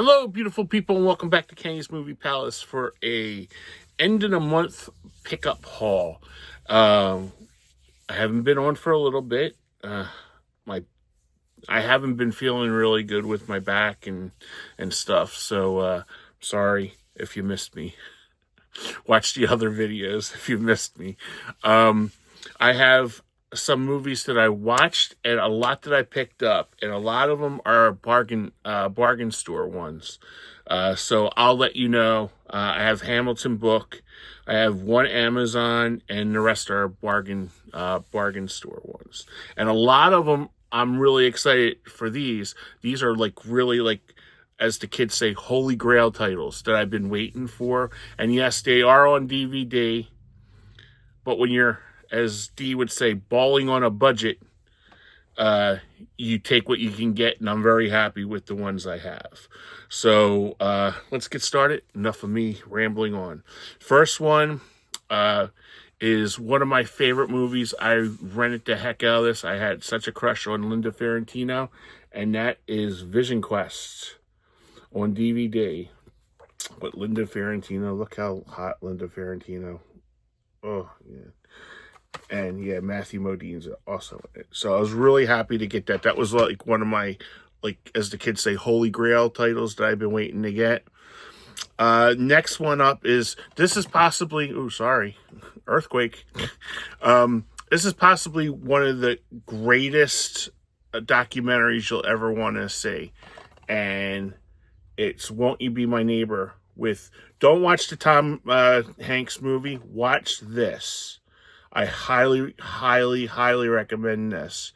Hello, beautiful people, and welcome back to Kenny's Movie Palace for a end of the month pickup haul. Um, I haven't been on for a little bit. My I haven't been feeling really good with my back and stuff. So sorry if you missed me. Watch the other videos if you missed me. I have some movies that I watched and a lot that I picked up, and a lot of them are bargain store ones. So I'll let you know. I have Hamilton book, I have one Amazon, and the rest are bargain store ones. And a lot of them, I'm really excited for these. These are like really like, as the kids say, holy grail titles that I've been waiting for. And yes, they are on DVD. But when you're, as Dee would say, balling on a budget, you take what you can get, and I'm very happy with the ones I have. So let's get started. Enough of me rambling on. First one is one of my favorite movies. I rented the heck out of this. I had such a crush on Linda Fiorentino, and that is Vision Quest on DVD. But Linda Fiorentino, look how hot Linda Fiorentino. Oh, yeah. And yeah, Matthew Modine's also in it. So I was really happy to get that. That was like one of my, like, as the kids say, holy grail titles that I've been waiting to get. Next one up is, this is possibly, earthquake. This is possibly one of the greatest documentaries you'll ever want to see. And it's Won't You Be My Neighbor with, don't watch the Tom Hanks movie, watch this. I highly, highly, highly recommend this.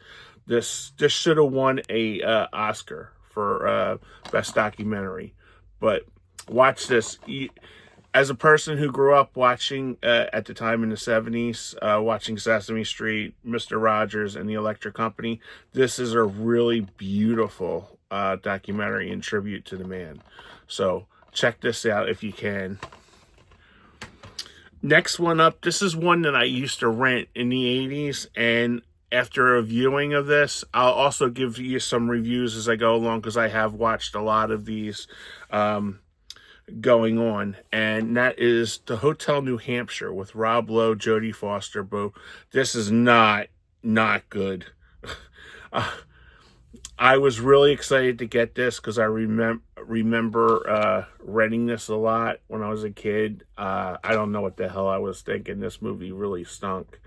This should have won a Oscar for best documentary. But watch this. As a person who grew up watching at the time in the 70s, watching Sesame Street, Mr. Rogers, and the Electric Company, this is a really beautiful documentary in tribute to the man. So check this out if you can. Next one up, this is one that I used to rent in the 80s, and after a viewing of this, I'll also give you some reviews as I go along, because I have watched a lot of these going on, and that is The Hotel New Hampshire with Rob Lowe, Jodie Foster. This is not good. I was really excited to get this because I remember renting this a lot when I was a kid. I don't know what the hell I was thinking. This movie really stunk.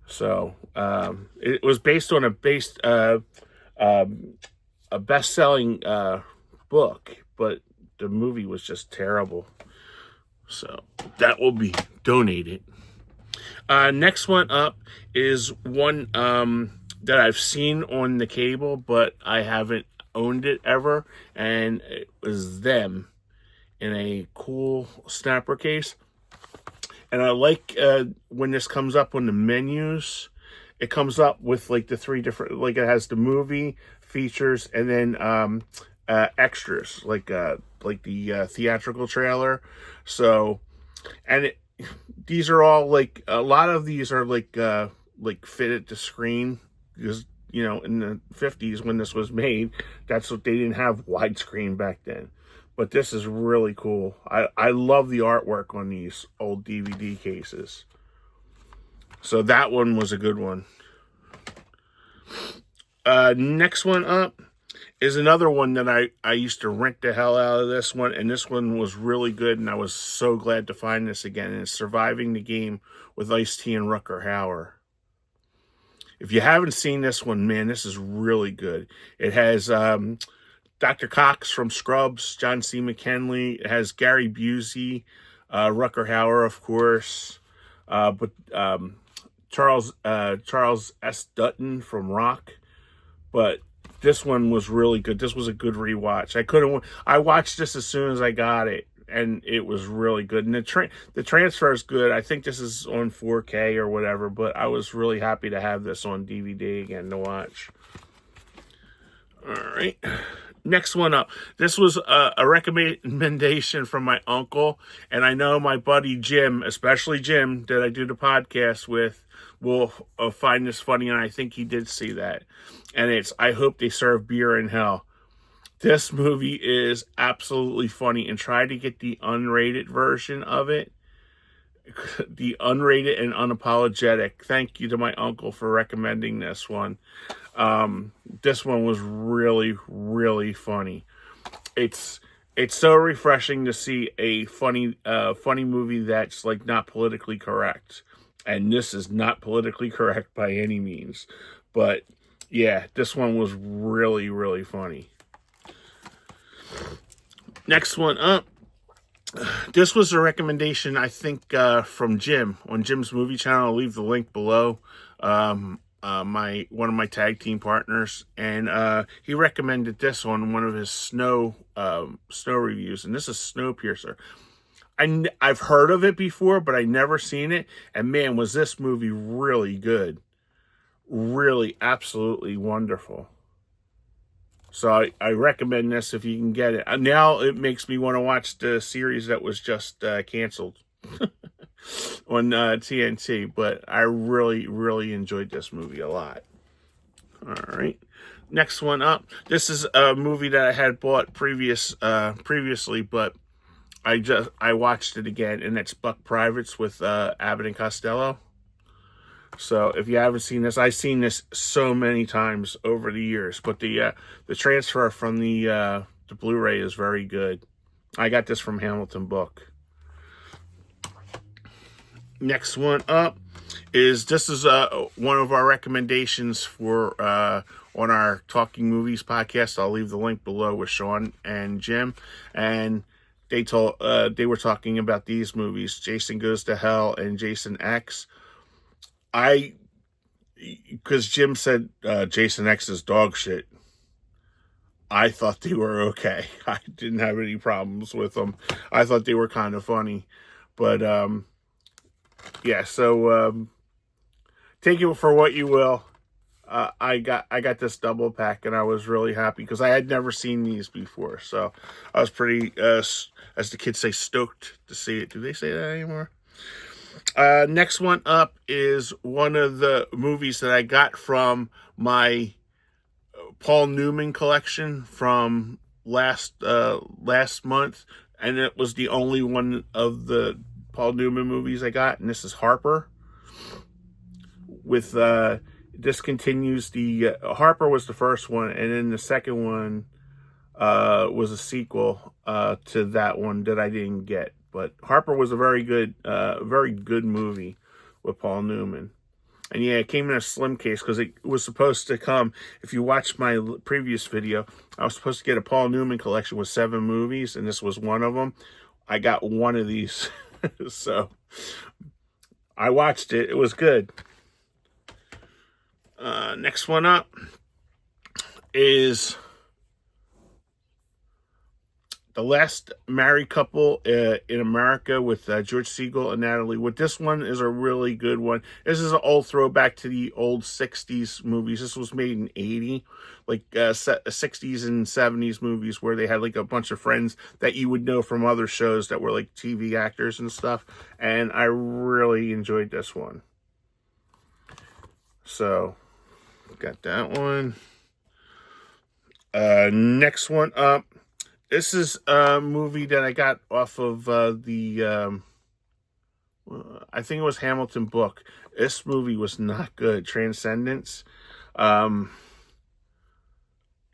So it was based on a best-selling book, but the movie was just terrible. So that will be donated. Next one up is one that I've seen on the cable, but I haven't owned it ever, and it was Them in a cool snapper case. And I like when this comes up on the menus, it comes up with like the three different, like it has the movie, features, and then extras, like the theatrical trailer. So, and these are all like, a lot of these are like fitted to screen, because, you know, in the 50s when this was made, that's what, they didn't have widescreen back then. But this is really cool. I love the artwork on these old DVD cases. So that one was a good one. Next one up is another one that I used to rent the hell out of this one, and this one was really good, and I was so glad to find this again. And it's Surviving the Game with Ice-T and Rutger Hauer. If you haven't seen this one, man, this is really good. It has Dr. Cox from Scrubs, John C. McKinley. It has Gary Busey, Rutger Hauer, of course, but Charles S. Dutton from Rock. But this one was really good. This was a good rewatch. I watched this as soon as I got it, and it was really good. And the transfer is good. I think this is on 4K or whatever, but I was really happy to have this on DVD again to watch. All right. Next one up. This was a recommendation from my uncle, and I know my buddy Jim, especially Jim, that I do the podcast with, will find this funny, and I think he did see that. And it's I Hope They Serve Beer in Hell. This movie is absolutely funny, and try to get the unrated version of it. The unrated and unapologetic. Thank you to my uncle for recommending this one. This one was really, really funny. It's so refreshing to see a funny movie that's like not politically correct, and this is not politically correct by any means. But yeah, this one was really, really funny. Next one up. This was a recommendation, I think, from Jim on Jim's movie channel. I'll leave the link below. One of my tag team partners, and he recommended this on one of his snow reviews, and this is Snowpiercer. I've heard of it before, but I never seen it. And man, was this movie really good, really absolutely wonderful. So I recommend this if you can get it. Now it makes me want to watch the series that was just canceled on TNT. But I really, really enjoyed this movie a lot. All right. Next one up. This is a movie that I had bought previously, but I watched it again, and it's Buck Privates with Abbott and Costello. So if you haven't seen this, I've seen this so many times over the years. But the transfer from the Blu-ray is very good. I got this from Hamilton Book. Next one up is one of our recommendations for on our Talking Movies podcast. I'll leave the link below with Sean and Jim, and they were talking about these movies: Jason Goes to Hell and Jason X. Because Jim said Jason X is dog shit, I thought they were okay. I didn't have any problems with them. I thought they were kind of funny. But, yeah, so take it for what you will. I got this double pack, and I was really happy because I had never seen these before. So I was pretty, as the kids say, stoked to see it. Do they say that anymore? Next one up is one of the movies that I got from my Paul Newman collection from last month, and it was the only one of the Paul Newman movies I got, and this is Harper. With this continues the Harper was the first one, and then the second one was a sequel to that one that I didn't get. But Harper was a very good movie with Paul Newman. And yeah, it came in a slim case because it was supposed to come. If you watched my previous video, I was supposed to get a Paul Newman collection with 7 movies, and this was one of them. I got one of these. So I watched it. It was good. Next one up is The Last Married Couple in America with George Segal and Natalie Wood. This one is a really good one. This is an old throwback to the old 60s movies. This was made in 80, like 60s and 70s movies where they had like a bunch of friends that you would know from other shows that were like TV actors and stuff. And I really enjoyed this one. So, got that one. Next one up. This is a movie that I got off of I think it was Hamilton Book. This movie was not good. Transcendence.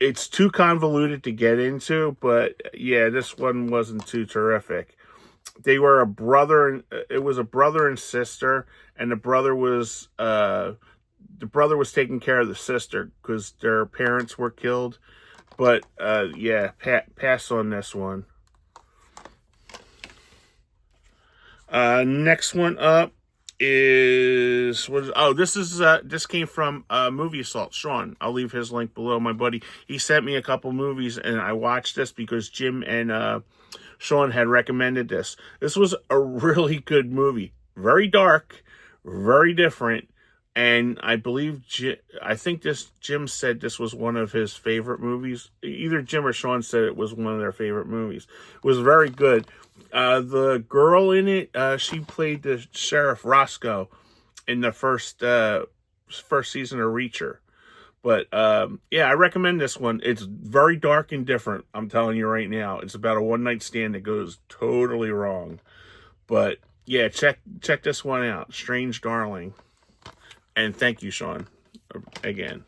It's too convoluted to get into, but yeah, this one wasn't too terrific. They were it was a brother and sister, and the brother was taking care of the sister because their parents were killed. But, yeah, pass on this one. Next one up is, this came from Movie Assault. Sean, I'll leave his link below, my buddy. He sent me a couple movies, and I watched this because Jim and Sean had recommended this. This was a really good movie. Very dark, very different. And I believe, Jim said this was one of his favorite movies. Either Jim or Sean said it was one of their favorite movies. It was very good. The girl in it, she played the Sheriff Roscoe in the first season of Reacher. But yeah, I recommend this one. It's very dark and different. I'm telling you right now. It's about a one night stand that goes totally wrong. But yeah, check this one out. Strange Darling. And thank you, Sean, again.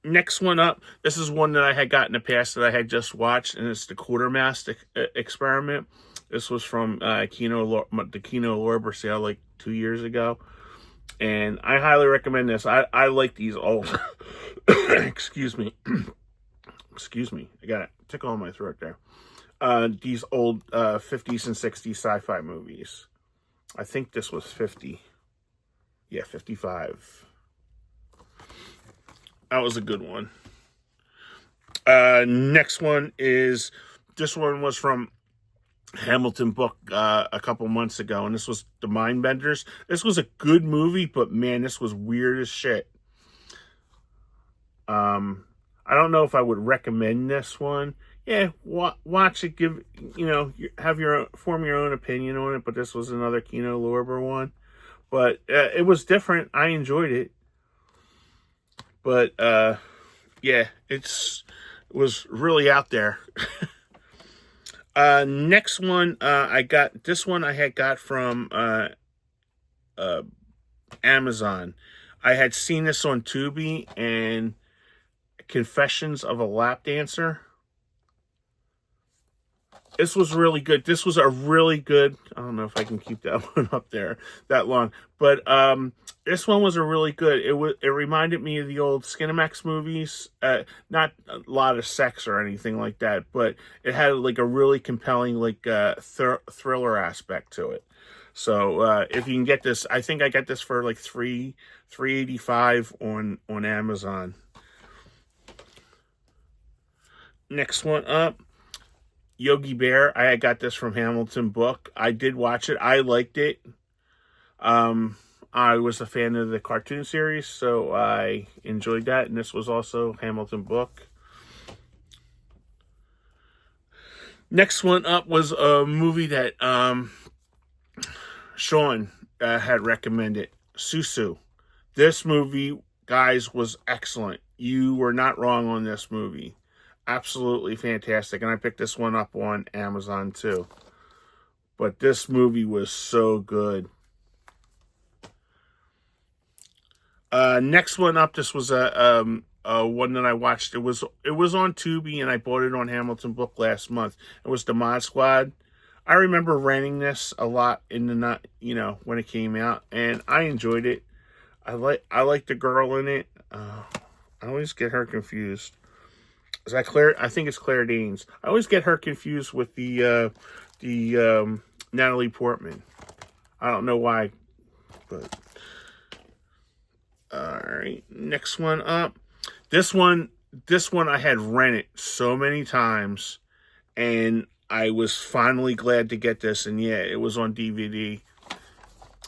Next one up. This is one that I had got in the past that I had just watched, and it's the Quartermass Experiment. This was from the Kino Lorber sale like 2 years ago. And I highly recommend this. I like these old, excuse me. Excuse me. I got a tickle in my throat there. These old 50s and 60s sci-fi movies. I think this was 50. Yeah, 55. That was a good one. Next one is, this one was from Hamilton book a couple months ago, and this was The Mindbenders. This was a good movie, but man, this was weird as shit. I don't know if I would recommend this one. Yeah, watch it, give, form your own opinion on it, but this was another Kino Lorber one. But it was different. I enjoyed it. But yeah, it was really out there. Next one, I got this one I had got from Amazon. I had seen this on Tubi, and Confessions of a Lap Dancer. This was really good. This was a really good, I don't know if I can keep that one up there that long, but this one was a really good. It reminded me of the old Skinamax movies. Not a lot of sex or anything like that, but it had like a really compelling like thriller aspect to it. So if you can get this, I think I got this for like $3.85 on Amazon. Next one up, Yogi Bear. I got this from Hamilton Book. I did watch it. I liked it. I was a fan of the cartoon series, so I enjoyed that. And this was also Hamilton Book. Next one up was a movie that Sean had recommended, Susu. This movie, guys, was excellent. You were not wrong on this movie. Absolutely fantastic. And I picked this one up on Amazon too. But this movie was so good. Next one up, this was a one that I watched. It was on Tubi, and I bought it on Hamilton Book last month. It was The Mod Squad. I remember renting this a lot in the when it came out, and I enjoyed it. I like the girl in it. I always get her confused. Is that Claire? I think it's Claire Danes. I always get her confused with the Natalie Portman. I don't know why, but all right. Next one up. This one I had rented so many times, and I was finally glad to get this. And yeah, it was on DVD.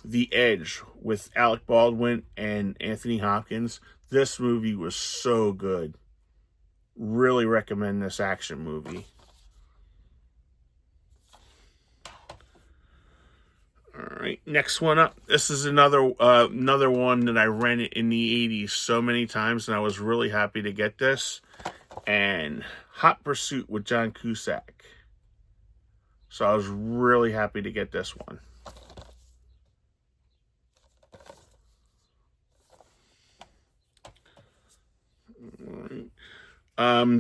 The Edge with Alec Baldwin and Anthony Hopkins. This movie was so good. Really recommend this action movie. All right, next one up. This is another one that I rented in the 80s so many times, and I was really happy to get this. And Hot Pursuit with John Cusack. So I was really happy to get this one.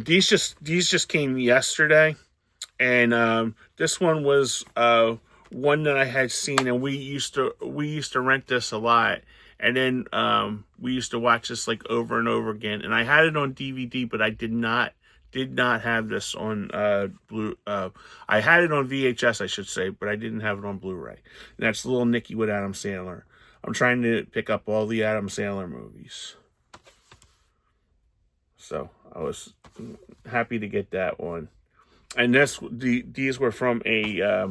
These just came yesterday, and this one was one that I had seen, and we used to rent this a lot, and then we used to watch this like over and over again. And I had it on DVD, but I did not have this on I had it on VHS, I should say, but I didn't have it on Blu-ray. And that's Little Nicky with Adam Sandler. I'm trying to pick up all the Adam Sandler movies. So I was happy to get that one. And these were from a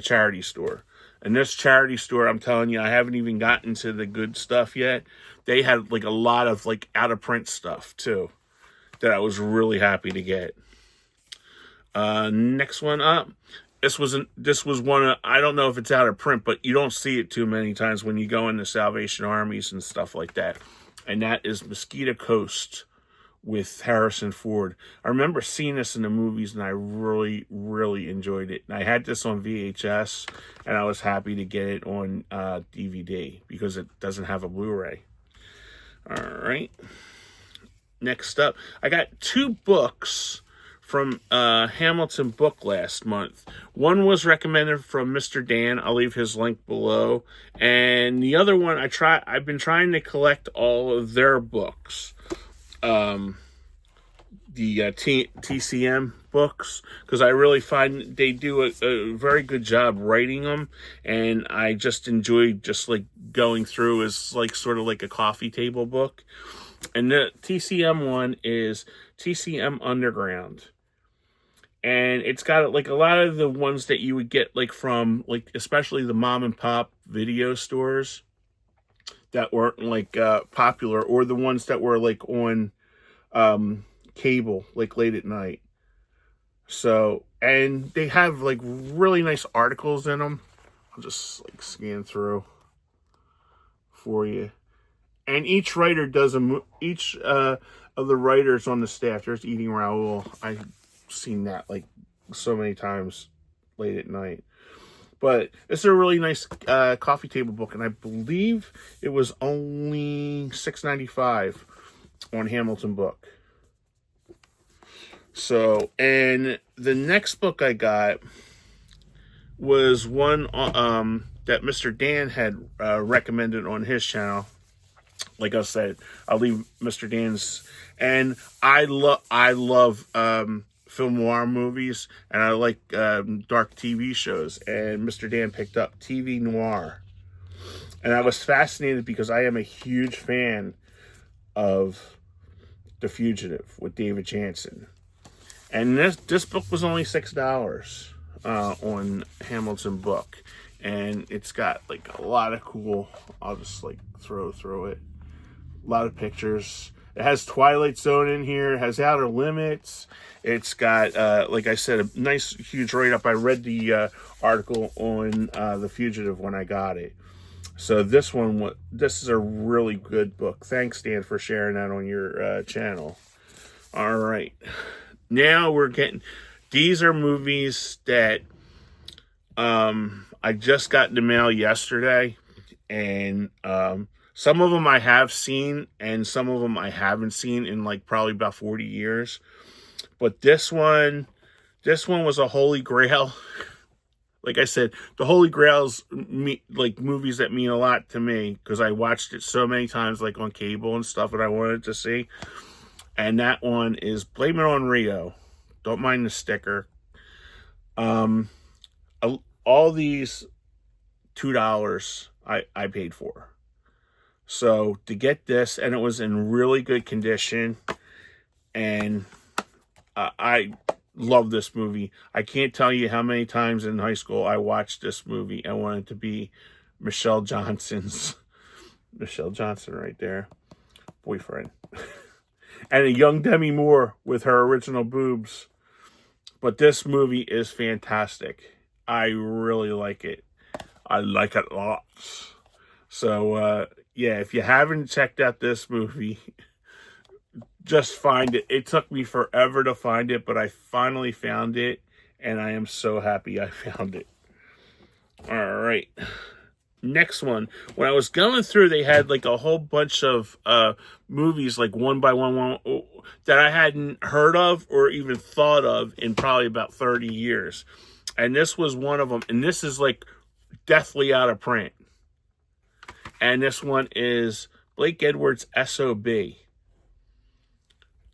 charity store. And this charity store, I'm telling you, I haven't even gotten to the good stuff yet. They had like a lot of like out of print stuff too, that I was really happy to get. Next one up. This was one of, I don't know if it's out of print, but you don't see it too many times when you go into Salvation Armies and stuff like that. and that is Mosquito Coast with Harrison Ford. I remember seeing this in the movies, and I really, really enjoyed it. And I had this on VHS, and I was happy to get it on DVD because it doesn't have a Blu-ray. All right. Next up, I got 2 books from Hamilton Book last month. One was recommended from Mr. Dan. I'll leave his link below. And the other one, I've been trying to collect all of their books. The TCM books, because I really find they do a very good job writing them, and I just enjoy just like going through as like sort of like a coffee table book. And the TCM one is TCM Underground, and it's got like a lot of the ones that you would get like from like especially the mom and pop video stores that weren't like popular, or the ones that were like on cable like late at night. So, and they have like really nice articles in them. I'll just like scan through for you. And each writer does each of the writers on the staff. There's Eating Raoul. I've seen that like so many times late at night. But it's a really nice coffee table book, and I believe it was only $6.95 on Hamilton Book. So, and the next book I got was one that Mr. Dan had recommended on his channel. Like I said, I'll leave Mr. Dan's, and I love film noir movies, and I like dark TV shows, and Mr. Dan picked up TV Noir. And I was fascinated because I am a huge fan of The Fugitive with David Janssen. And this book was only $6 on Hamilton Book. And it's got like a lot of cool, I'll just like throw through it. A lot of pictures. It has Twilight Zone in here. It has Outer Limits. It's got, like I said, a nice huge write-up. I read the article on The Fugitive when I got it. So this is a really good book. Thanks, Dan, for sharing that on your channel. All right. Now these are movies that I just got in the mail yesterday, and some of them I have seen, and some of them I haven't seen in like probably about 40 years. But this one was a holy grail. Like I said, the Holy Grail's like movies that mean a lot to me because I watched it so many times, like on cable and stuff, that I wanted to see. And that one is Blame It on Rio. Don't mind the sticker. All these $2 I paid for. So to get this, and it was in really good condition, and I love this movie. I can't tell you how many times in high school I watched this movie. I wanted to be Michelle Johnson right there, boyfriend. And a young Demi Moore with her original boobs. But this movie is fantastic. I really like it. I like it lots. So, yeah, if you haven't checked out this movie, just find it. It took me forever to find it, but I finally found it, and I am so happy I found it. All right. Next one. When I was going through, they had like a whole bunch of movies, like one by one, that I hadn't heard of or even thought of in probably about 30 years. And this was one of them. And this is like deathly out of print. And this one is Blake Edwards' S.O.B.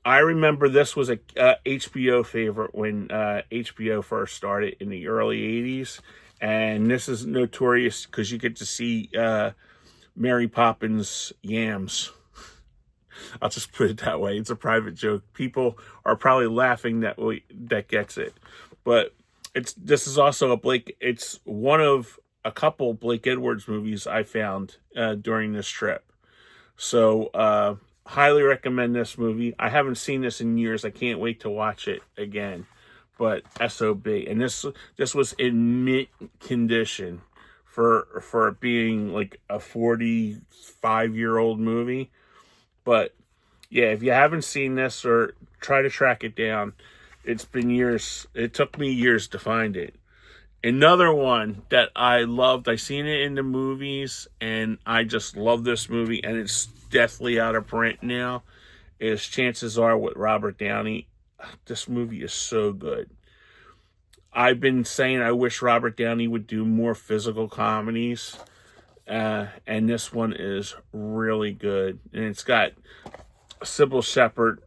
I remember this was a HBO favorite when HBO first started in the early 80s. And this is notorious because you get to see Mary Poppins' yams. I'll just put it that way. It's a private joke. People are probably laughing that gets it. But this is also it's one of a couple Blake Edwards movies I found during this trip. So highly recommend this movie. I haven't seen this in years. I can't wait to watch it again. But S.O.B. And this was in mint condition for it being like a 45-year-old movie. But yeah, if you haven't seen this or try to track it down, it's been years. It took me years to find it. Another one that I loved, I seen it in the movies, and I just love this movie, and it's definitely out of print now, is Chances Are with Robert Downey. This movie is so good. I've been saying I wish Robert Downey would do more physical comedies, and this one is really good. And it's got Sybil Shepherd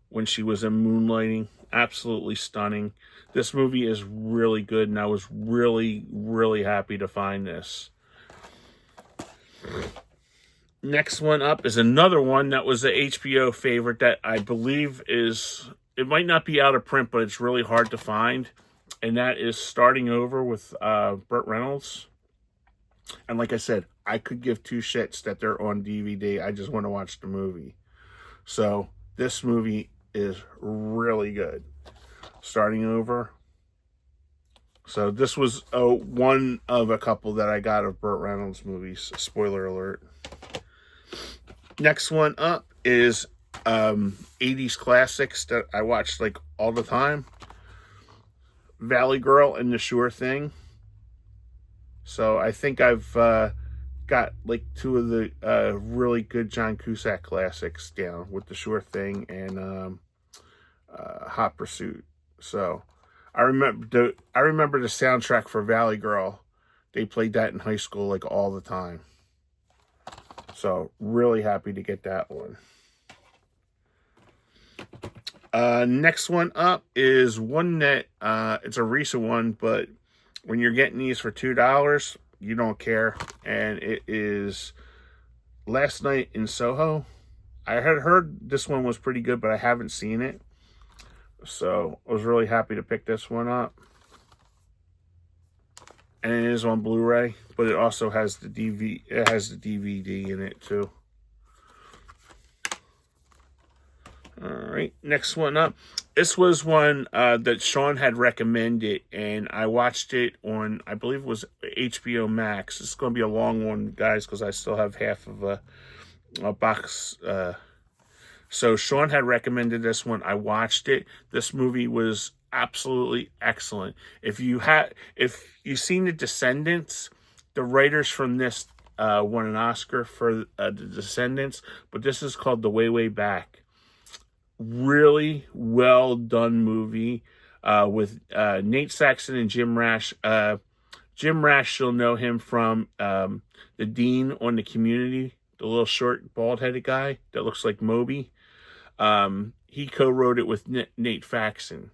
when she was in Moonlighting. Absolutely stunning. This movie is really good, and I was really, really happy to find this. Next one up is another one that was an HBO favorite that I believe is, it might not be out of print, but it's really hard to find. And that is Starting Over with Burt Reynolds. And like I said, I could give two shits that they're on DVD. I just want to watch the movie. So this movie is really good. Starting Over. So this was one of a couple that I got of Burt Reynolds movies. Spoiler alert. Next one up is 80s classics that I watched like all the time. Valley Girl and The Sure Thing. So I think I've got like two of the really good John Cusack classics down with The Sure Thing and Hot Pursuit. So I remember the soundtrack for Valley Girl. They played that in high school like all the time. So really happy to get that one. Next one up is one that it's a recent one, but when you're getting these for $2, you don't care. And it is Last Night in Soho. I had heard this one was pretty good, but I haven't seen it. So I was really happy to pick this one up. And it is on Blu-ray, but it also has the DVD in it too. All right, next one up. This was one that Sean had recommended, and I watched it on, I believe it was HBO Max. It's going to be a long one, guys, because I still have half of a box. So Sean had recommended this one. I watched it. This movie was absolutely excellent. If you've seen The Descendants, the writers from this won an Oscar for The Descendants, but this is called The Way, Way Back. Really well done movie with Nate Saxon and Jim Rash. Jim Rash, you'll know him from the Dean on the Community, the little short bald-headed guy that looks like Moby. He co-wrote it with Nate Faxon.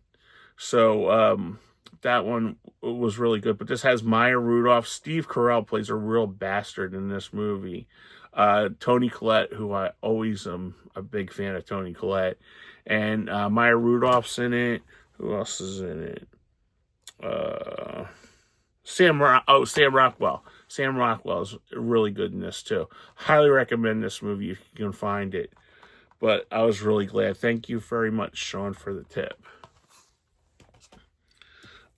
So that one was really good. But this has Maya Rudolph. Steve Carell plays a real bastard in this movie. Toni Collette, who I always am a big fan of Toni Collette. And Maya Rudolph's in it. Who else is in it? Sam Rockwell. Sam Rockwell is really good in this too. Highly recommend this movie if you can find it. But I was really glad. Thank you very much, Sean, for the tip.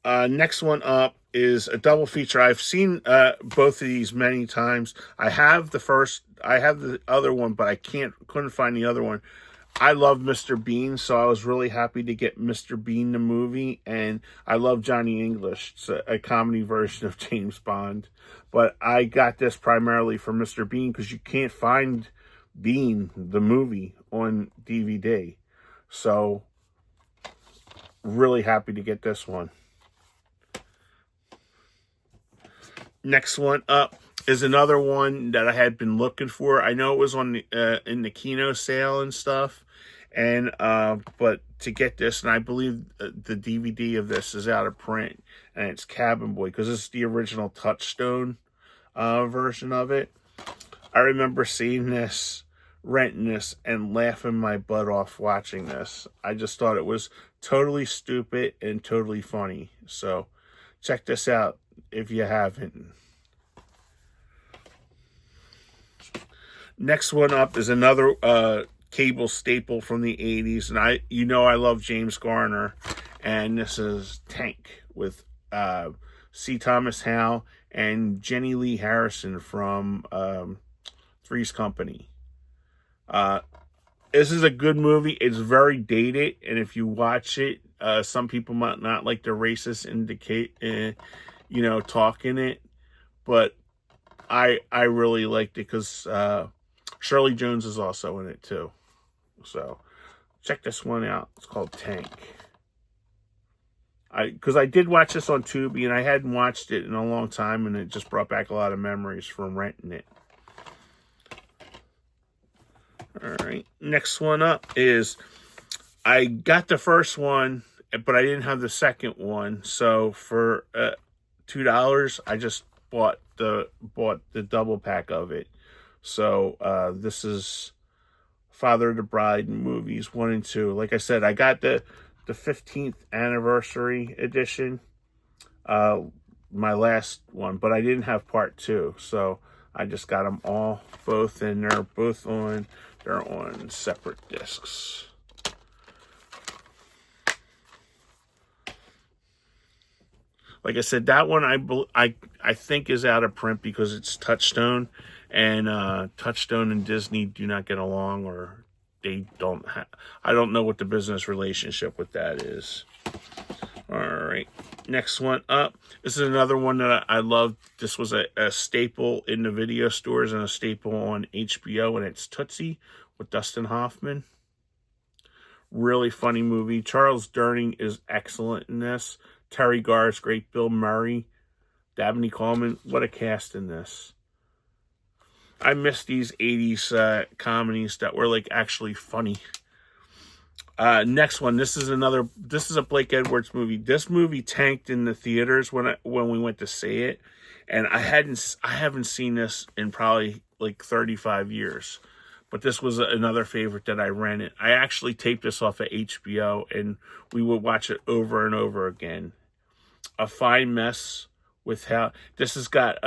Next one up is a double feature. I've seen both of these many times. I have the other one, but I couldn't find the other one. I love Mr. Bean, so I was really happy to get Mr. Bean the movie, and I love Johnny English. It's a comedy version of James Bond, but I got this primarily for Mr. Bean because you can't find Bean the movie on DVD. So really happy to get this one. Next one up is another one that I had been looking for. I know it was on the in the Kino sale and stuff, and but to get this, and I believe the DVD of this is out of print, and it's Cabin Boy because it's the original Touchstone version of it. I remember seeing this, renting this, and laughing my butt off watching this. I just thought it was totally stupid and totally funny. So check this out if you haven't. Next one up is another cable staple from the 80s, and I love James Garner, and this is Tank with C. Thomas Howell and Jenny Lee Harrison from Three's Company. This is a good movie. It's very dated, and if you watch it, some people might not like the racist talk in it, but I really liked it because Shirley Jones is also in it too. So check this one out. It's called Tank. Because I did watch this on Tubi, and I hadn't watched it in a long time, and it just brought back a lot of memories from renting it. All right, next one up is I got the first one, but I didn't have the second one. So for $2, I just bought the double pack of it. So this is Father of the Bride movies 1 and 2. Like I said, I got the 15th anniversary edition, my last one, but I didn't have part 2, so I just got them all both, and they're on separate discs. Like I said, that one I think is out of print because it's Touchstone, and Touchstone and Disney do not get along, or they don't have. I don't know what the business relationship with that is. All right, next one up. This is another one that I love. This was a staple in the video stores and a staple on HBO, and it's Tootsie with Dustin Hoffman. Really funny movie. Charles Durning is excellent in this. Terry Garr is great. Bill Murray, Dabney Coleman. What a cast in this. I miss these 80s comedies that were like actually funny. Next one. This is a Blake Edwards movie. This movie tanked in the theaters when we went to see it, and I haven't seen this in probably like 35 years. But this was another favorite that I rented. I actually taped this off of HBO, and we would watch it over and over again. A Fine Mess with how this has got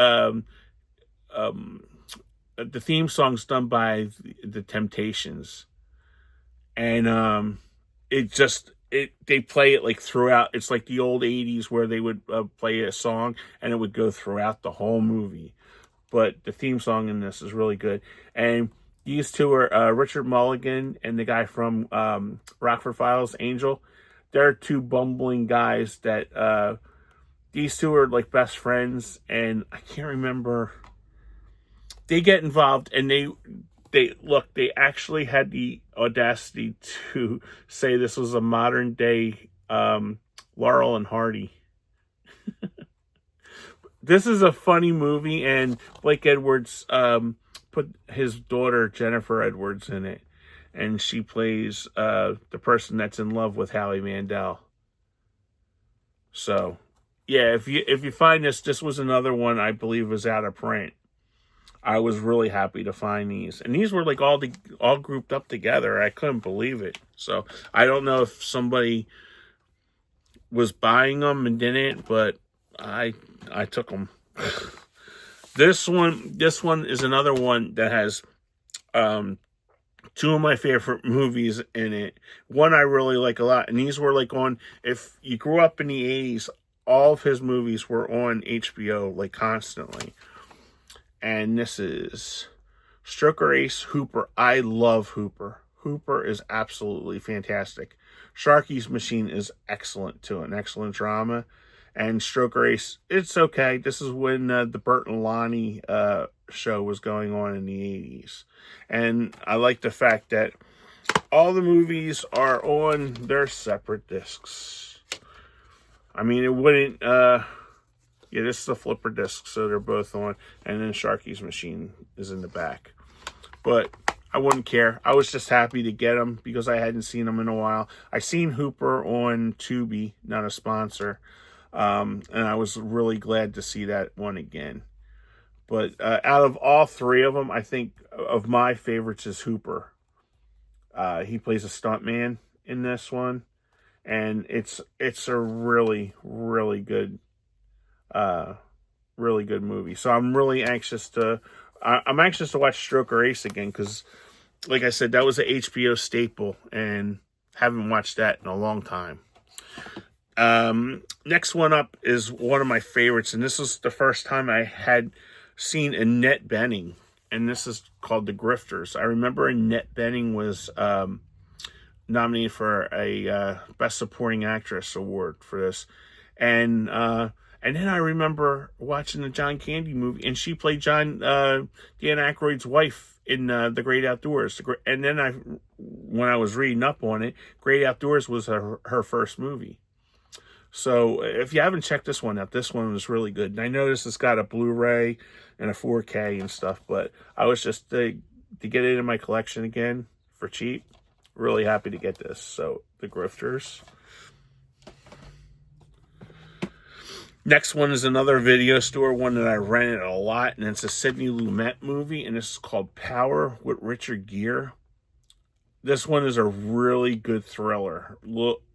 the theme song's done by the Temptations, and they play it like throughout. It's like the old 80s where they would play a song and it would go throughout the whole movie. But the theme song in this is really good. And these two are Richard Mulligan and the guy from Rockford Files, Angel. They're two bumbling guys that these two are like best friends, and I can't remember. They get involved, and they actually had the audacity to say this was a modern day Laurel and Hardy. This is a funny movie, and Blake Edwards put his daughter Jennifer Edwards in it, and she plays the person that's in love with Howie Mandel. So, yeah, if you find this was another one I believe was out of print. I was really happy to find these, and these were like all grouped up together. I couldn't believe it. So I don't know if somebody was buying them and didn't, but I took them. This one is another one that has two of my favorite movies in it. One I really like a lot, and these were like on, if you grew up in the 80s, all of his movies were on HBO like constantly. And this is Stroker Ace, Hooper. I love Hooper. Hooper is absolutely fantastic. Sharky's Machine is excellent too, an excellent drama. And Stroker Ace, it's okay. This is when the Bert and Lonnie show was going on in the 80s. And I like the fact that all the movies are on their separate discs. I mean, it wouldn't... yeah, this is a flipper disc, so they're both on. And then Sharky's Machine is in the back. But I wouldn't care. I was just happy to get them because I hadn't seen them in a while. I seen Hooper on Tubi, not a sponsor. And I was really glad to see that one again. But out of all three of them, I think of my favorites is Hooper. He plays a stuntman in this one. And it's a really, really good movie. So I'm really anxious to watch Stroker Ace again, because like I said, that was an HBO staple and haven't watched that in a long time. Next one up is one of my favorites, and this was the first time I had seen Annette Bening, and this is called The Grifters. I remember Annette Bening was nominated for a Best Supporting Actress award for this, and then I remember watching the John Candy movie, and she played Dan Aykroyd's wife in The Great Outdoors. And then when I was reading up on it, Great Outdoors was her first movie. So if you haven't checked this one out, this one was really good. And I noticed it's got a Blu-ray and a 4K and stuff, but I was just to get it in my collection again for cheap. Really happy to get this. So The Grifters. Next one is another video store one that I rented a lot, and it's a Sidney Lumet movie, and this is called Power with Richard Gere. This one is a really good thriller,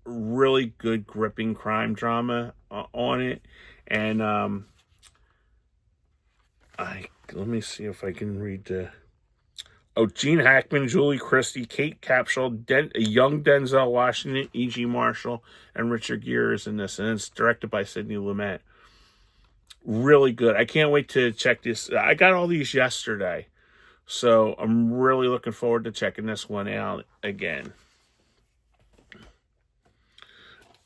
really good gripping crime drama on it, and let me see if I can read the. Oh, Gene Hackman, Julie Christie, Kate Capshaw, a young Denzel Washington, E.G. Marshall, and Richard Gere is in this, and it's directed by Sidney Lumet. Really good. I can't wait to check this. I got all these yesterday, so I'm really looking forward to checking this one out again.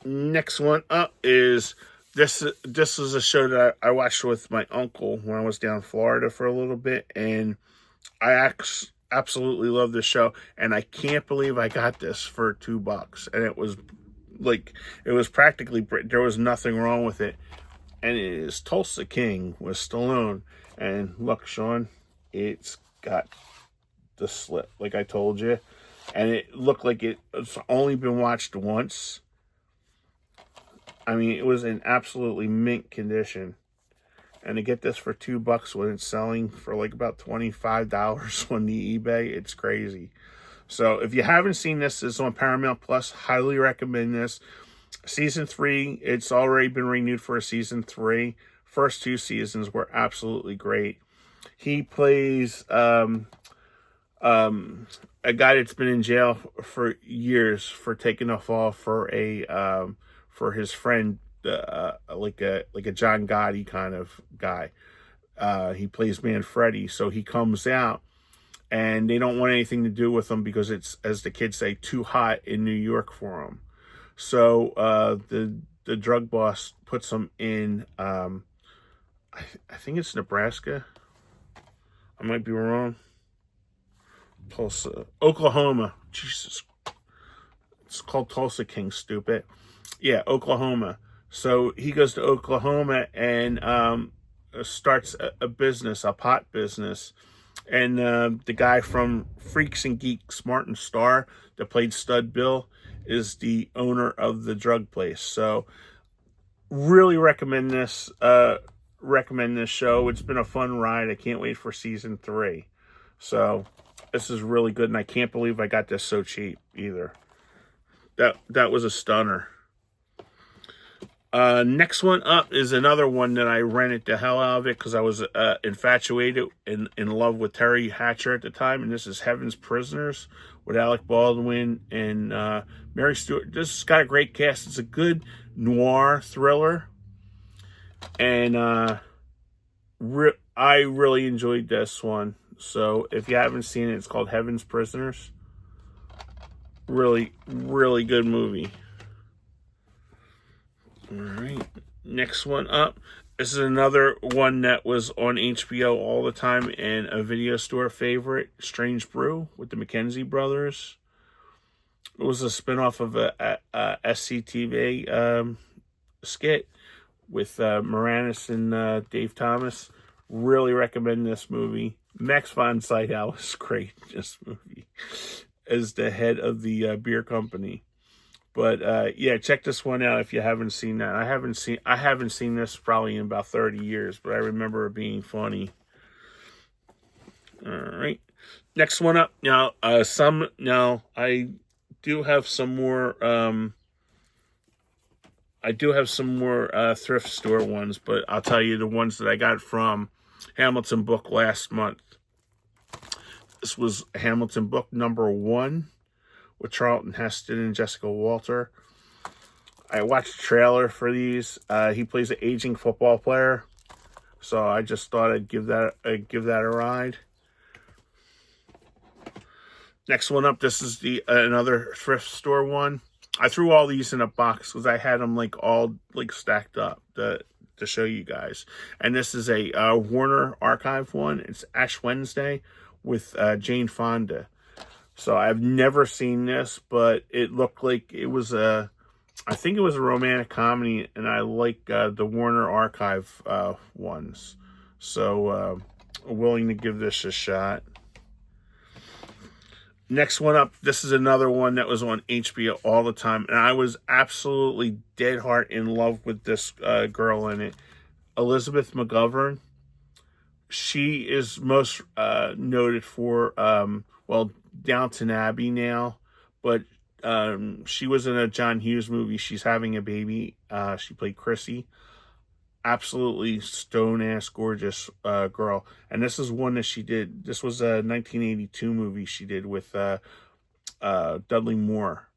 Next one up is this. This is a show that I watched with my uncle when I was down in Florida for a little bit, and I absolutely love this show, and I can't believe I got this for $2, and it was practically, there was nothing wrong with it, and it is Tulsa King with Stallone. And look, Sean, it's got the slip like I told you, and it looked like it's only been watched once. I mean, it was in absolutely mint condition. And to get this for $2 when it's selling for like about $25 on the eBay, it's crazy. So if you haven't seen this, it's on Paramount Plus. Highly recommend this. Season 3, it's already been renewed for a season 3. First 2 seasons were absolutely great. He plays a guy that's been in jail for years for taking a fall for for his friend. Like a John Gotti kind of guy. He plays Manfredi, so he comes out, and they don't want anything to do with him because it's, as the kids say, too hot in New York for him. So the drug boss puts him in. I think it's Nebraska. I might be wrong. Tulsa, Oklahoma. Jesus, it's called Tulsa King. Stupid. Yeah, Oklahoma. So he goes to Oklahoma and starts a business, a pot business. And the guy from Freaks and Geeks, Martin Starr, that played Stud Bill, is the owner of the drug place. So really recommend this show. It's been a fun ride. I can't wait for season 3. So this is really good, and I can't believe I got this so cheap either. That was a stunner. Next one up is another one that I rented the hell out of it because I was infatuated in love with Terry Hatcher at the time, and this is Heaven's Prisoners with Alec Baldwin and Mary Stewart. This has got a great cast. It's a good noir thriller, and I really enjoyed this one. So if you haven't seen it, it's called Heaven's Prisoners. Really, really good movie. All right, next one up. This is another one that was on HBO all the time and a video store favorite, Strange Brew with the McKenzie brothers. It was a spinoff of a SCTV skit with Moranis and Dave Thomas. Really recommend this movie. Max von Sydow is great in this movie as the head of the beer company. But yeah, check this one out if you haven't seen that. I haven't seen this probably in about 30 years, but I remember it being funny. All right, next one up. Now, I do have some more. Thrift store ones, but I'll tell you the ones that I got from Hamilton Book last month. This was Hamilton Book number 1. With Charlton Heston and Jessica Walter. I watched the trailer for these. He plays an aging football player, so I just thought I'd give that a ride. Next one up, this is the another thrift store one. I threw all these in a box because I had them like all like stacked up to show you guys. And this is a Warner Archive one. It's Ash Wednesday with Jane Fonda. So I've never seen this, but it looked like it was I think it was a romantic comedy, and I like the Warner Archive ones. So willing to give this a shot. Next one up, this is another one that was on HBO all the time, and I was absolutely dead heart in love with this girl in it, Elizabeth McGovern. She is most noted for, well, Downton Abbey now, but she was in a John Hughes movie. She's having a baby. She played Chrissy. Absolutely stone-ass gorgeous girl. And this is one that she did. This was a 1982 movie she did with Dudley Moore.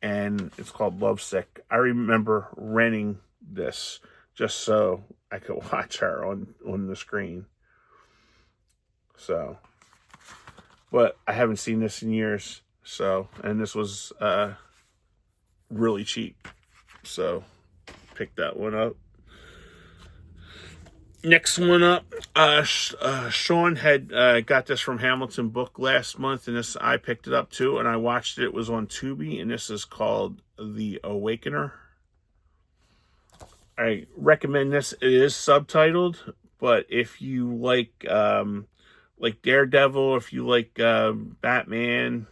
And it's called Lovesick. I remember renting this just so I could watch her on the screen. So, but I haven't seen this in years. So, and this was really cheap. So, pick that one up. Next one up, Sean had got this from Hamilton Book last month, and this I picked it up too, and I watched it. It was on Tubi, and this is called The Awakener. I recommend this. It is subtitled, but if you like Daredevil, if you like Batman,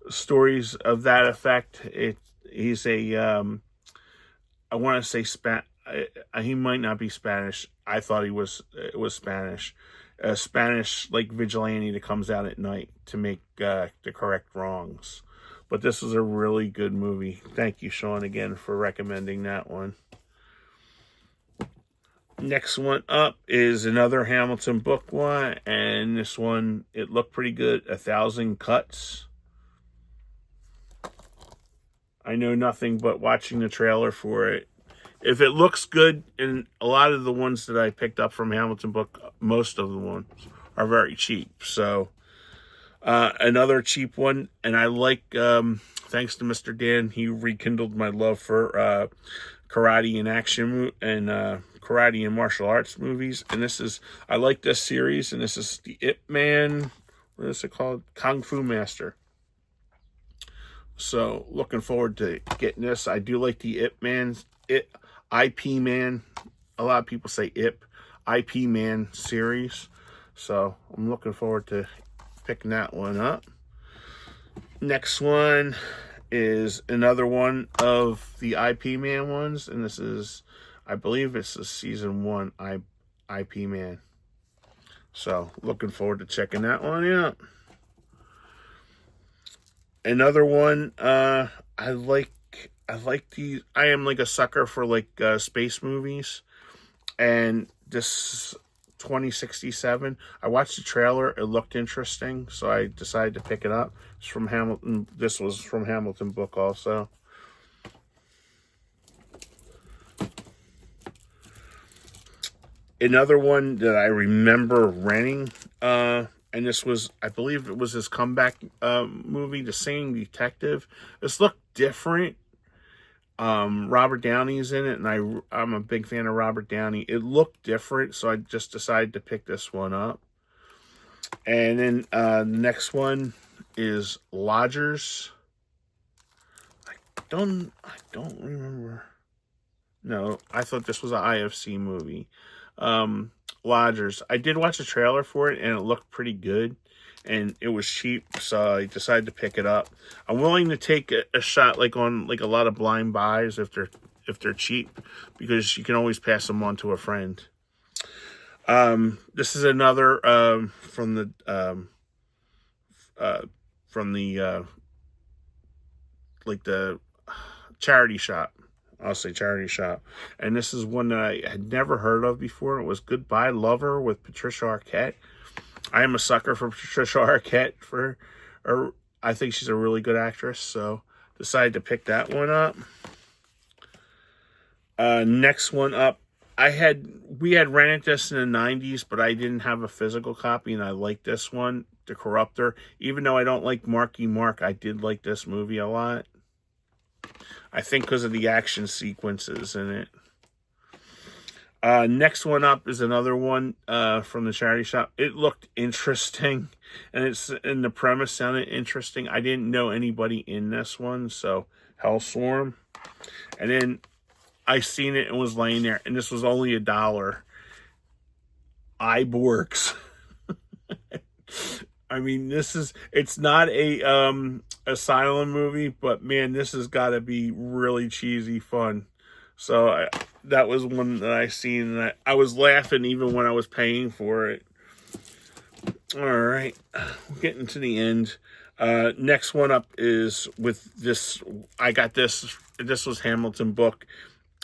stories of that effect, he's a I want to say he might not be Spanish. I thought it was Spanish. A Spanish like vigilante that comes out at night to make the correct wrongs. But this was a really good movie. Thank you, Sean, again for recommending that one. Next one up is another Hamilton Book one, and this one, it looked pretty good. 1,000 Cuts. I know nothing but watching the trailer for it. If it looks good, and a lot of the ones that I picked up from Hamilton Book, most of the ones are very cheap. So another cheap one, and I like, thanks to Mr. Dan, he rekindled my love for karate and action and karate and martial arts movies. And I like this series, and this is the Ip Man, what is it called? Kung Fu Master. So looking forward to getting this. I do like the IP Man. A lot of people say IP Man series. So I'm looking forward to picking that one up. Next one is another one of the IP Man ones, and this is, I believe it's the season 1 IP Man. So looking forward to checking that one out. Another one, I like these. I am like a sucker for like space movies, and this 2067. I watched the trailer; it looked interesting, so I decided to pick it up. It's from Hamilton. This was from Hamilton Book also. Another one that I remember renting. And this was, I believe it was his comeback movie, The Singing Detective. This looked different. Robert Downey's in it, and I'm a big fan of Robert Downey. It looked different, so I just decided to pick this one up. And then the next one is Lodgers. I don't remember. No, I thought this was an IFC movie. Lodgers. I did watch a trailer for it, and it looked pretty good, and it was cheap, so I decided to pick it up. I'm willing to take a shot like on like a lot of blind buys if they're cheap, because you can always pass them on to a friend. This is another from the like the charity shop. I'll say charity shop. And this is one that I had never heard of before. It was Goodbye Lover with Patricia Arquette. I am a sucker for Patricia Arquette. I think she's a really good actress, so decided to pick that one up. Next one up, we had rented this in the 90s, but I didn't have a physical copy, and I like this one. the Corruptor. Even though I don't like Marky Mark, I did like this movie a lot. I think because of the action sequences in it. Next one up is another one from the charity shop. It looked interesting, and the premise sounded interesting. I didn't know anybody in this one, so Hellswarm. And then I seen it and was laying there, and this was only $1. Iborgs. I mean, it's not a asylum movie, but man, this has got to be really cheesy fun. So that was one that I seen, and I was laughing even when I was paying for it. All right, we're getting to the end. Next one up is with this. I got this. This was Hamilton book,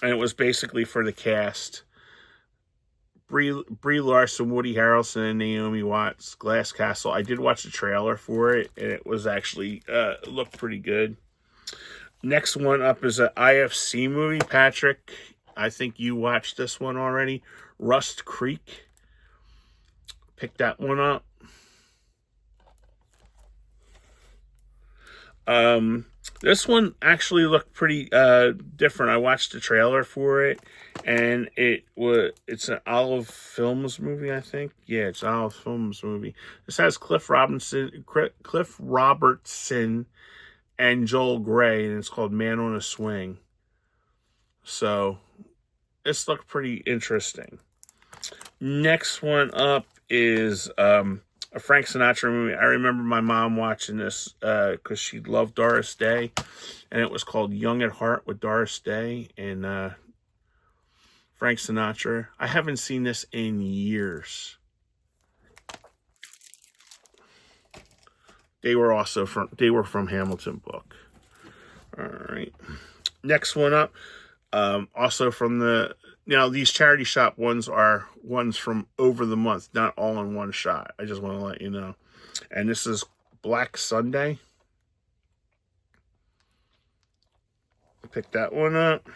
and it was basically for the cast. Brie Larson, Woody Harrelson, and Naomi Watts, Glass Castle. I did watch the trailer for it, and it was actually it looked pretty good. Next one up is an IFC movie. Patrick, I think you watched this one already. Rust Creek. Pick that one up. This one actually looked pretty different. I watched the trailer for it, and it's an Olive Films movie, I think. Yeah, it's an Olive Films movie. This has Cliff Robertson, and Joel Grey, and it's called Man on a Swing. So this looked pretty interesting. Next one up is a Frank Sinatra movie. I remember my mom watching this because she loved Doris Day, and it was called Young at Heart with Doris Day and Frank Sinatra. I haven't seen this in years. They were from Hamilton book. All right. Next one up, also from these charity shop ones are ones from over the month, not all in one shot. I just want to let you know. And this is Black Sunday. Pick that one up.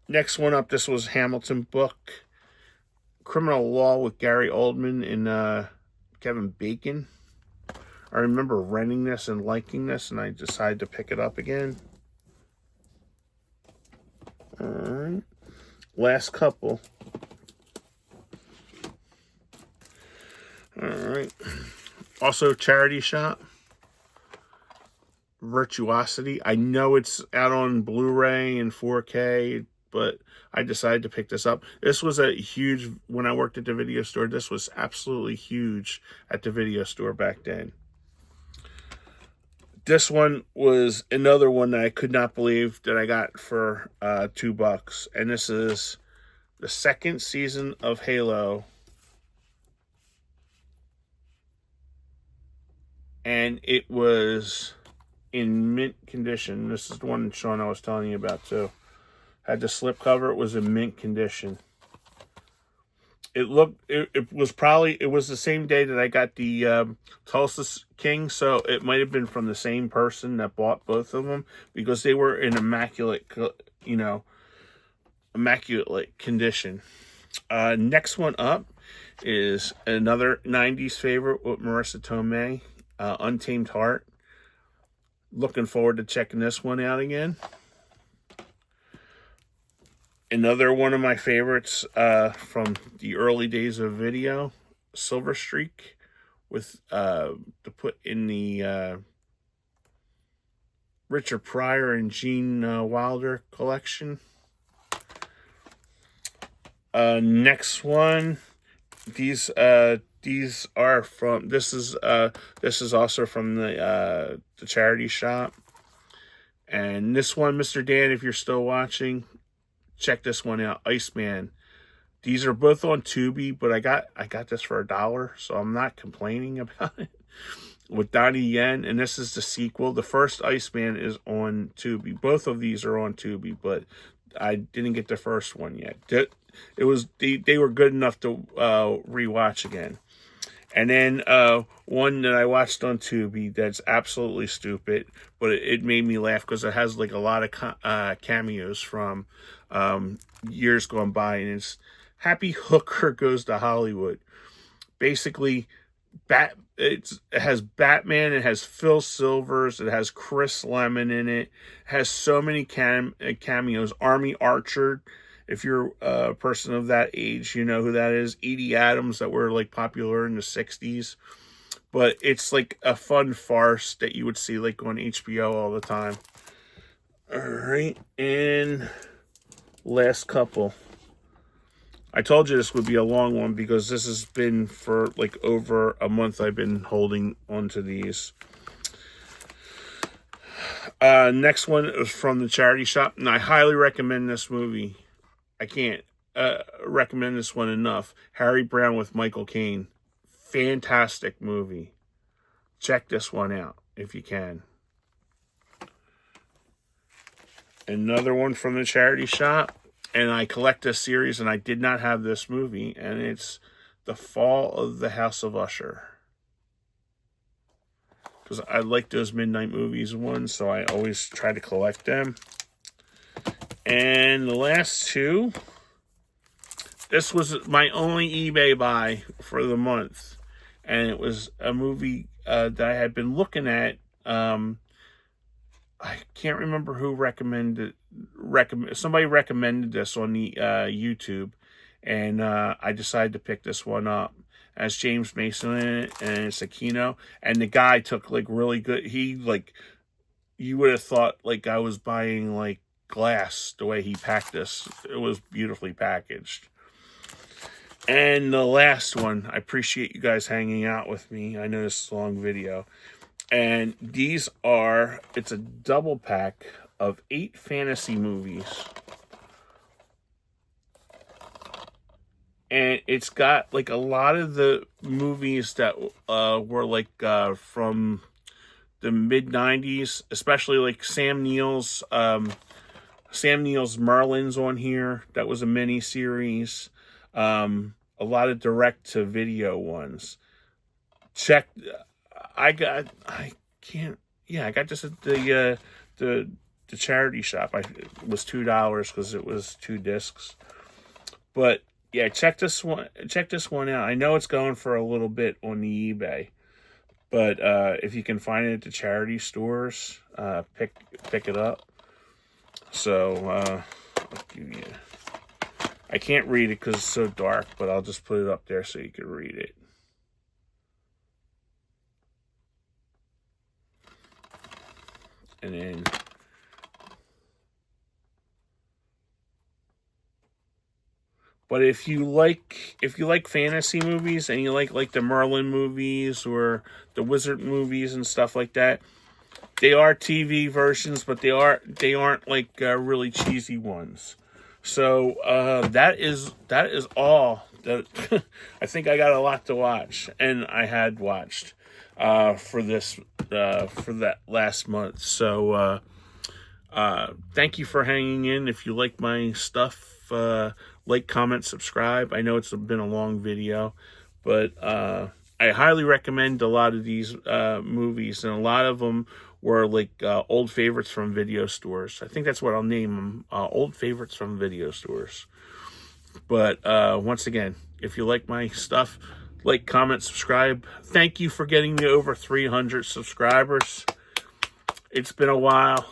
Next one up, this was Hamilton book. Criminal Law with Gary Oldman and Kevin Bacon. I remember renting this and liking this, and I decided to pick it up again. All right. Last couple. All right. Also, charity shop. Virtuosity. I know it's out on Blu-ray and 4K, but I decided to pick this up. This was when I worked at the video store, this was absolutely huge at the video store back then. This one was another one that I could not believe that I got for $2. And this is the second season of Halo. And it was in mint condition. This is the one, Sean, I was telling you about too. Had the slipcover. It was in mint condition. It was the same day that I got the Tulsa King, so it might have been from the same person that bought both of them because they were in immaculate condition. Next one up is another 90s favorite with Marissa Tomei, Untamed Heart. Looking forward to checking this one out again. Another one of my favorites from the early days of video, Silver Streak, with to put in the Richard Pryor and Gene Wilder collection. Next one, these are from. This is also from the charity shop, and this one, Mr. Dan, if you're still watching, check this one out, Iceman. These are both on Tubi, but I got this for $1, so I'm not complaining about it. With Donnie Yen, and this is the sequel. The first Iceman is on Tubi. Both of these are on Tubi, but I didn't get the first one yet. They were good enough to rewatch again. And then one that I watched on Tubi that's absolutely stupid, but it made me laugh because it has like a lot of cameos from years gone by, and it's Happy Hooker Goes to Hollywood. basically it has Batman, it has Phil Silvers, it has Chris Lemon in it. It has so many cameos. Army Archer, if you're a person of that age, you know who that is. Edie Adams, that were like popular in the 60s. But it's like a fun farce that you would see like on HBO all the time. All right, and last couple. I told you this would be a long one because this has been for like over a month I've been holding onto these. Next one is from the charity shop, and I highly recommend this movie. I can't recommend this one enough. Harry Brown with Michael Caine. Fantastic movie. Check this one out if you can. Another one from the charity shop. And I collect this series, and I did not have this movie, and it's The Fall of the House of Usher. Because I like those midnight movies ones, so I always try to collect them. And the last two, this was my only eBay buy for the month, and it was a movie that I had been looking at. I can't remember who somebody recommended this on the YouTube, and I decided to pick this one up. It has James Mason in it, and it's Aquino, and the guy took like really good. He like, you would have thought like I was buying like glass the way he packed this. It was beautifully packaged. And the last one, I appreciate you guys hanging out with me. I know this is a long video. And these are, it's a double pack of 8 fantasy movies. And it's got like a lot of the movies that were like from the mid-90s, especially like Sam Neill's Merlin's on here. That was a mini series. A lot of direct-to-video ones. I got this at the charity shop. It was $2 because it was 2 discs. But yeah, check this one out. I know it's going for a little bit on the eBay, but if you can find it at the charity stores, pick it up. So I'll give you. I can't read it because it's so dark, but I'll just put it up there so you can read it. And then but if you like fantasy movies and you like the Merlin movies or the Wizard movies and stuff like that, they are TV versions, but they aren't like really cheesy ones. So that is all that I think I got a lot to watch, and I had watched for that last month. So thank you for hanging in. If you like my stuff, like, comment, subscribe. I know it's been a long video, but I highly recommend a lot of these movies, and a lot of them were like old favorites from video stores. I think that's what I'll name them, old favorites from video stores. But once again, if you like my stuff, like, comment, subscribe. Thank you for getting me over 300 subscribers. It's been a while.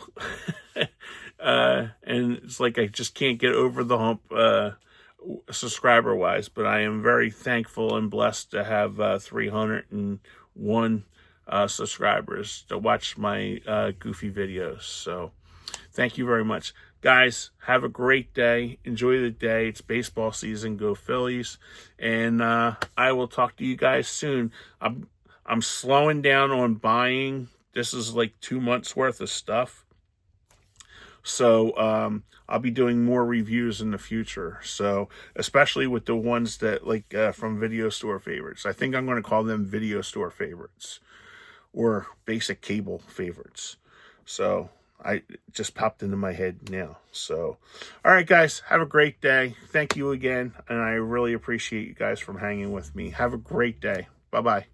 And it's like I just can't get over the hump subscriber-wise. But I am very thankful and blessed to have 301 subscribers to watch my goofy videos. So thank you very much. Guys, have a great day. Enjoy the day. It's baseball season. Go Phillies. And I will talk to you guys soon. I'm slowing down on buying. This is like 2 months worth of stuff. So I'll be doing more reviews in the future. So especially with the ones that like from Video Store Favorites. I think I'm going to call them Video Store Favorites or Basic Cable Favorites. So it just popped into my head now. So, all right, guys, have a great day. Thank you again. And I really appreciate you guys from hanging with me. Have a great day. Bye-bye.